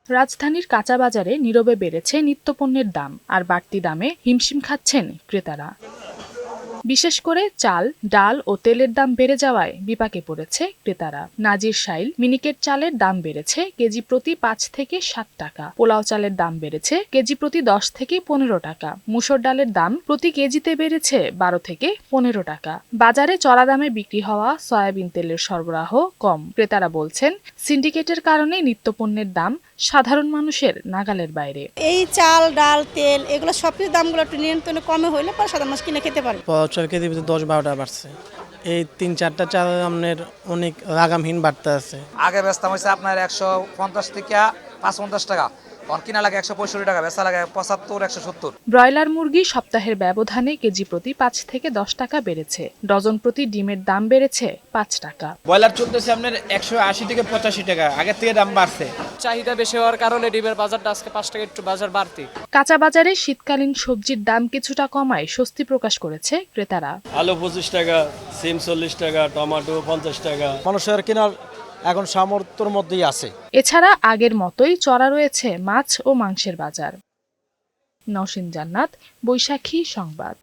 রাজধানীর কাঁচা বাজারে নীরবে বেড়েছে নিত্যপণ্যের দাম, আর বাড়তি দামে হিমশিম খাচ্ছেন ক্রেতারা। বিশেষ করে চাল, ডাল ও তেলের দাম বেড়ে যাওয়ায় বিপাকে পড়েছে ক্রেতারা। নাজির শাইল মিনিকেট চালের দাম বেড়েছে কেজি প্রতি ৫ থেকে ৭ টাকা, পোলাও চালের দাম বেড়েছে কেজি প্রতি ১০ থেকে ১৫ টাকা, মুসুর ডালের দাম প্রতি কেজিতে বেড়েছে ১২ থেকে ১৫ টাকা। বাজারে চড়া দামে বিক্রি হওয়া সয়াবিন তেলের সরবরাহ কম। ক্রেতারা বলছেন, সিন্ডিকেটের কারণে নিত্যপণ্যের দাম সাধারণ মানুষের নাগালের বাইরে। এই চাল, ডাল, তেল এগুলো সবকিছু দামগুলো একটু নিয়ন্ত্রণে কমে হইলে পরে সাধারণ মানুষ কিনে খেতে পারে। চাল কেজি ১০-১২ টাকা বাড়ছে। এই ৩-৪টা চাল আমনের অনেক লাগামহীন বাড়তে আছে। আগে বেচতাম হয়েছে আপনার ১৫০ থেকে ৫৫০ টাকা, কিনা লাগে ১৬৫ টাকা, বেচা লাগে ৭৫-১৭০। ব্রয়লার মুরগি সপ্তাহের ব্যবধানে কেজি প্রতি ৫ থেকে ১০ টাকা বেড়েছে। ডজন প্রতি ডিমের দাম বেড়েছে ৫ টাকা। ব্রয়লার চলতেছে আপনার ১৮০ থেকে ৮৫ টাকা, আগের থেকে দাম বাড়ছে। চাহিদা বেশি হওয়ার কারণে ডিমের বাজারটা আজকে ৫ টাকা একটু বাজার বাড়তি। কাঁচা বাজারে শীতকালীন সবজির দাম কিছুটা কমায় স্বস্তি প্রকাশ করেছে ক্রেতারা। আলু ২৫ টাকা, সিম ৪০ টাকা, টমেটো ৫০ টাকা। মানুষের কেনার এখন সামর্থ্যের মধ্যেই আছে। এছাড়া আগের মতোই চড়া রয়েছে মাছ ও মাংসের বাজার। নওশীন জান্নাত, বৈশাখী সংবাদ।